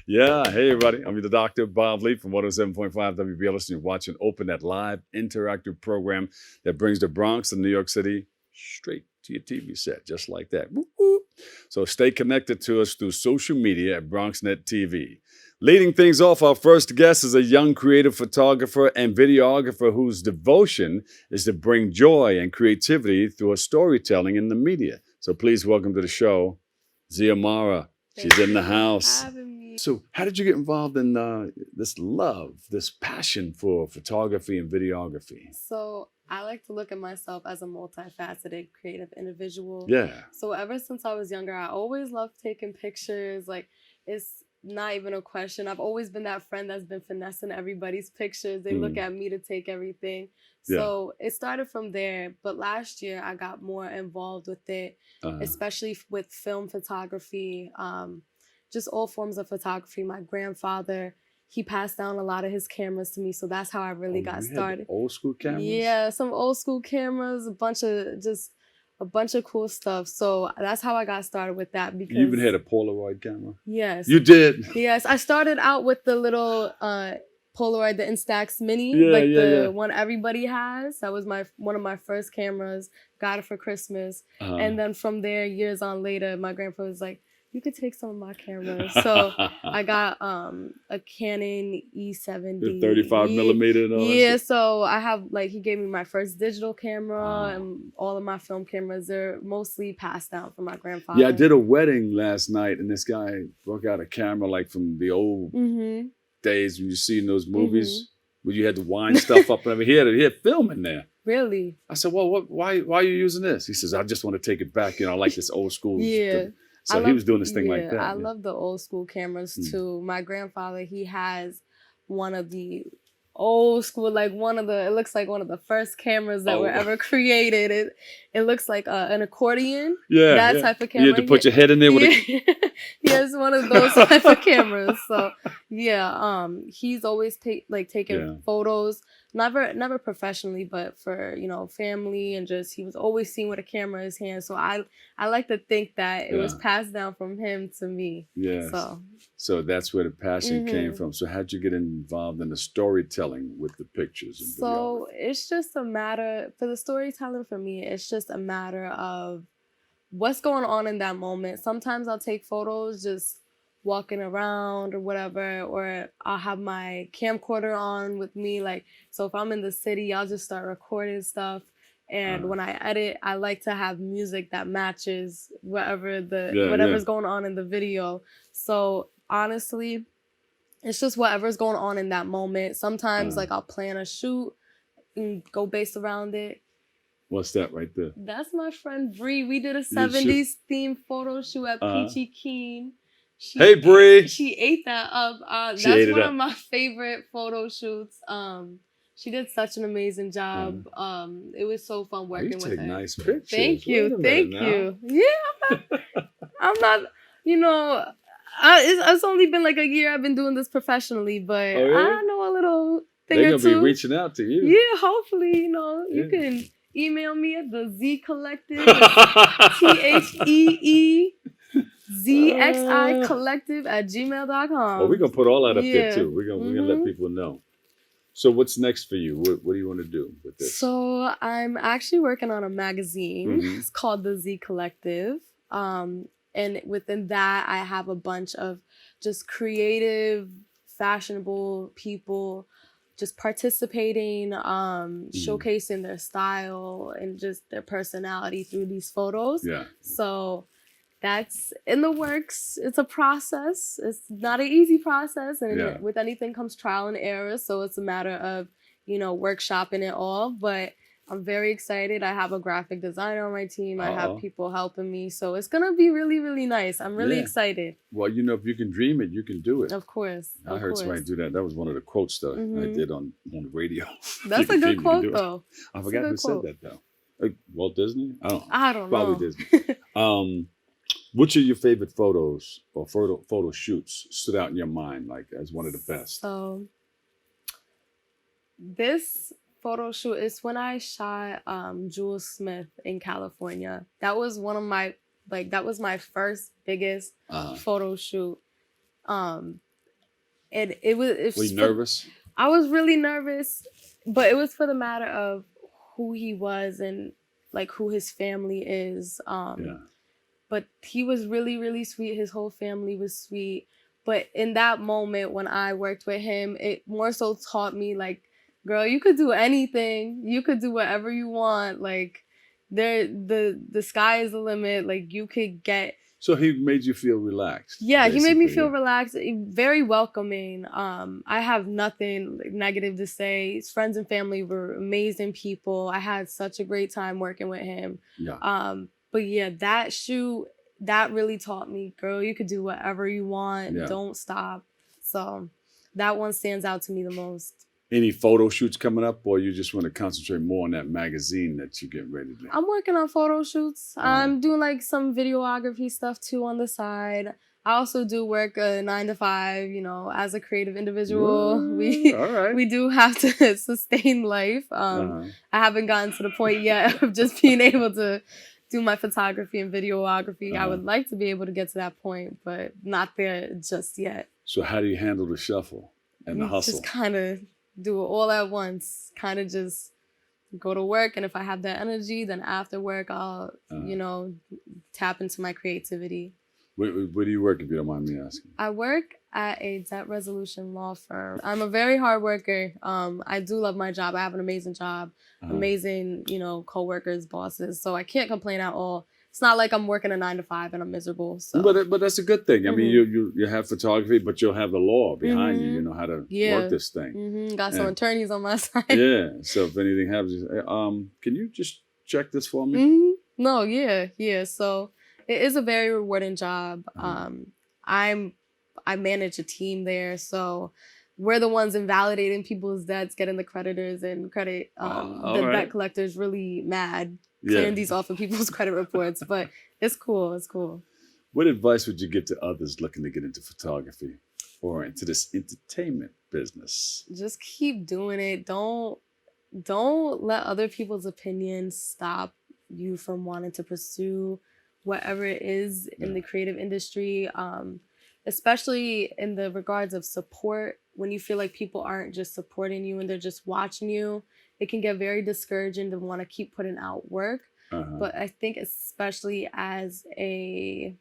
Yeah, hey everybody. I'm the Dr. Bob Lee from 107.5 WBLS. You're watching Open, that live interactive program that brings the Bronx to New York City straight to your TV set, just like that. Whoop, whoop. So stay connected to us through social media at BronxNet TV. Leading things off, our first guest is a young creative photographer and videographer whose devotion is to bring joy and creativity through her storytelling in the media. So please welcome to the show, Xiomara. She's in the house. So how did you get involved in this love, this passion for photography and videography? So I like to look at myself as a multifaceted creative individual. Yeah. So ever since I was younger, I always loved taking pictures. Like, it's not even a question. I've always been that friend that's been finessing everybody's pictures. They look at me to take everything. So it started from there. But last year I got more involved with it, especially with film photography, just all forms of photography. My grandfather, he passed down a lot of his cameras to me. So that's how I really got started. Old school cameras? Yeah, some old school cameras, a bunch of cool stuff. So that's how I got started with that. Because you even had a Polaroid camera? Yes. You did? Yes. I started out with the little Polaroid, the Instax Mini, one everybody has. That was one of my first cameras. Got it for Christmas. And then from there, years on later, my grandpa was like, you could take some of my cameras. So I got a Canon E70. The 35 millimeter and all that Yeah, shit? so I have, he gave me my first digital camera, and all of my film cameras are mostly passed down from my grandfather. Yeah, I did a wedding last night, and this guy broke out a camera like from the old days when you see in those movies where you had to wind stuff up. And he had film in there. Really? I said, well, why are you using this? He says, I just want to take it back. I like this old school. Yeah. So he was doing this thing like that. I love the old school cameras too. My grandfather, he has one of the old school, it looks like one of the first cameras that were ever created. It looks like an accordion. That type of camera. You had to put your head in there with it. He has one of those type of cameras. So he's always taking photos. Never professionally, but for, family, and just, he was always seen with a camera in his hand. So I like to think that it was passed down from him to me. Yeah. So that's where the passion came from. So how'd you get involved in the storytelling with the pictures? And so it's just a matter, for the storytelling for me, it's just a matter of what's going on in that moment. Sometimes I'll take photos just walking around or whatever, or I'll have my camcorder on with me. So if I'm in the city, I'll just start recording stuff. And when I edit, I like to have music that matches whatever's going on in the video. So honestly, it's just whatever's going on in that moment. Sometimes I'll plan a shoot and go based around it. What's that right there? That's my friend Bree. We did a 70s themed photo shoot at Peachy Keen. Hey, Bree. She ate that up. That's one of my favorite photo shoots. She did such an amazing job. It was so fun working with her. You take nice pictures. Thank you. Thank you. Yeah, I'm not, it's only been like a year I've been doing this professionally, but I know a little thing They're or going to two. be reaching out to you. Yeah, hopefully, you can email me at the Z Collective. TheeZXI Collective@gmail.com. Well, we're going to put all that up there too. We're going to let people know. So what's next for you? What do you want to do with this? So I'm actually working on a magazine. It's called the Z Collective. And within that, I have a bunch of just creative, fashionable people just participating, showcasing their style and just their personality through these photos. Yeah. So that's in the works. It's a process. It's not an easy process. And with anything comes trial and error. So it's a matter of, workshopping it all. But I'm very excited. I have a graphic designer on my team. I have people helping me. So it's going to be really, really nice. I'm really excited. Well, if you can dream it, you can do it. Of course. I heard somebody do that. That was one of the quotes that I did on the radio. That's a good quote, though. I forgot who said that, though. Walt Disney? I don't know. Probably Disney. Which of your favorite photos or photo shoots stood out in your mind, as one of the best? So this photo shoot is when I shot Jules Smith in California. That was one of my that was my first biggest photo shoot. And it was Were you nervous? I was really nervous, but it was for the matter of who he was and like who his family is. Yeah. But he was really, really sweet. His whole family was sweet. But in that moment when I worked with him, it more so taught me like, girl, you could do anything. You could do whatever you want. Like the sky is the limit. Like you could get. So he made you feel relaxed. Yeah, he made me feel yeah. relaxed, very welcoming. I have nothing negative to say. His friends and family were amazing people. I had such a great time working with him. Yeah. But yeah, that shoot, that really taught me, girl, you could do whatever you want. Yeah. Don't stop. So that one stands out to me the most. Any photo shoots coming up, or you just want to concentrate more on that magazine that you're getting ready to do? I'm working on photo shoots. I'm doing like some videography stuff too on the side. I also do work a 9 to 5, you know, as a creative individual. All right. We do have to sustain life. I haven't gotten to the point yet of just being able to do my photography and videography. I would like to be able to get to that point, but not there just yet. So how do you handle the shuffle and the hustle? Just kind of do it all at once. Kind of just go to work, and if I have that energy, then after work, I'll, you know, tap into my creativity. Where do you work, if you don't mind me asking? I work at a debt resolution law firm. I'm a very hard worker. I do love my job. I have an amazing job, amazing, you know, coworkers, bosses. So I can't complain at all. It's not like I'm working a 9 to 5 and I'm miserable. So. But that's a good thing. I mean, you have photography, but you'll have the law behind you. You know how to work this thing. Got some attorneys on my side. Yeah. So if anything happens, can you just check this for me? No, yeah. So it is a very rewarding job. I manage a team there, so we're the ones invalidating people's debts, getting the creditors and credit the debt collectors really mad, clearing these off of people's credit reports. But it's cool. It's cool. What advice would you give to others looking to get into photography or into this entertainment business? Just keep doing it. Don't let other people's opinions stop you from wanting to pursue whatever it is in the creative industry, especially in the regards of support. When you feel like people aren't just supporting you and they're just watching you, it can get very discouraging to want to keep putting out work. But I think especially as I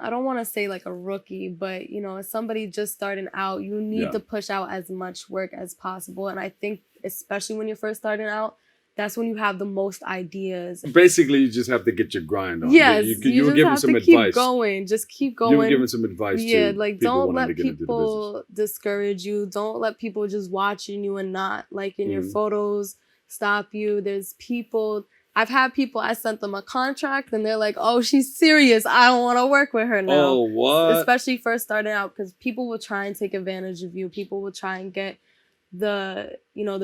don't want to say like a rookie, but you know, as somebody just starting out, you need to push out as much work as possible. And I think especially when you're first starting out, that's when you have the most ideas. Basically, you just have to get your grind on. Yes, you were giving some advice. Keep going. Just keep going. You were giving some advice. Yeah, like don't let people discourage you. Don't let people just watching you and not liking your photos stop you. There's people. I've had people. I sent them a contract and they're like, "Oh, she's serious. I don't want to work with her now." Oh, what? Especially first starting out, because people will try and take advantage of you. People will try and get the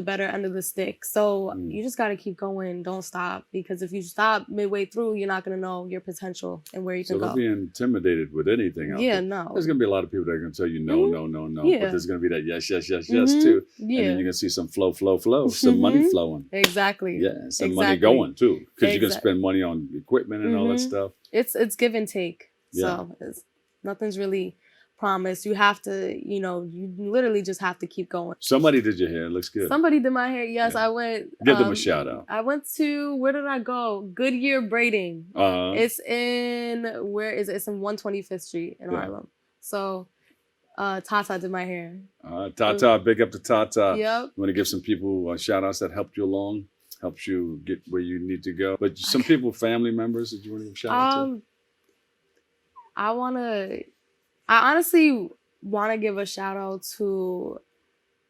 better end of the stick. So you just got to keep going. Don't stop, because if you stop midway through, you're not going to know your potential and where you can go. So don't be intimidated with anything out there. No. There's going to be a lot of people that are going to tell you no. But there's going to be that yes too. Yeah. And then you're going to see some flow, some money flowing. Exactly. Yeah, some money going too, because you're going to spend money on equipment and all that stuff. It's give and take. So nothing's really promise. You have to, you literally just have to keep going. Somebody did your hair. It looks good. Somebody did my hair. Yes, I went. Give them a shout out. I went to, where did I go? Goodyear Braiding. It's in, where is it? It's in 125th Street in Harlem. So Tata did my hair. Tata, big up to Tata. Yep. You want to give some people shout outs that helped you along, helps you get where you need to go. But some people, family members, that you want to give shout out to? I honestly want to give a shout out to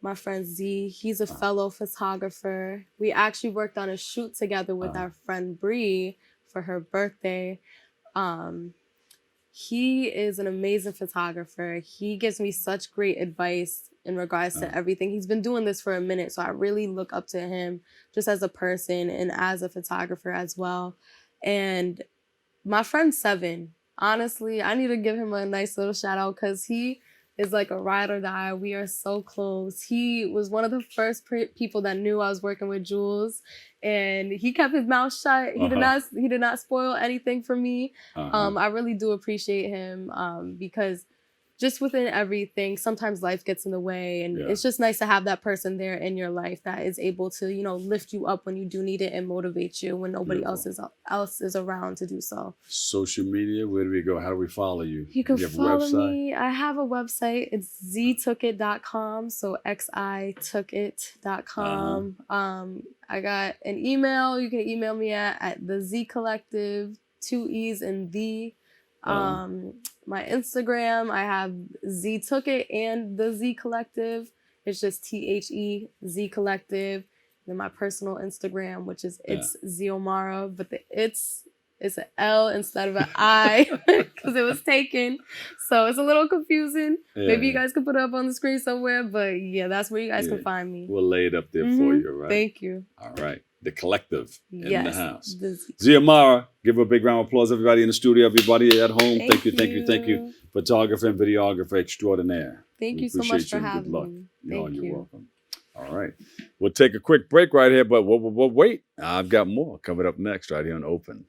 my friend Z. He's a fellow photographer. We actually worked on a shoot together with our friend Bree for her birthday. He is an amazing photographer. He gives me such great advice in regards to everything. He's been doing this for a minute, so I really look up to him just as a person and as a photographer as well. And my friend Seven, honestly, I need to give him a nice little shout out because he is like a ride or die. We are so close. He was one of the first people that knew I was working with Jules, and he kept his mouth shut. He did not spoil anything for me. I really do appreciate him because just within everything, sometimes life gets in the way, and Yeah. it's just nice to have that person there in your life that is able to, lift you up when you do need it and motivate you when nobody Beautiful. else is around to do so. Social media, where do we go? How do we follow you? You can have a follow website? me. I have a website. It's ztookit.com. So xitookit.com. I got an email. You can email me at the Z Collective, 2 E's and the. My Instagram, I have Z Tookit and the Z Collective. It's just THE Z Collective. Then my personal Instagram, which is it's Xiomara, but it's an L instead of an I because it was taken. So it's a little confusing. Yeah. Maybe you guys could put it up on the screen somewhere, but yeah, that's where you guys can find me. We'll lay it up there for you, all right? Thank you. All right. The Collective in the house. Yes. Xiomara, give her a big round of applause, everybody in the studio, everybody at home. Thank you. Photographer and videographer extraordinaire. Thank you so much for having me. You're welcome. All right. We'll take a quick break right here, but we'll wait. I've got more coming up next right here on Open.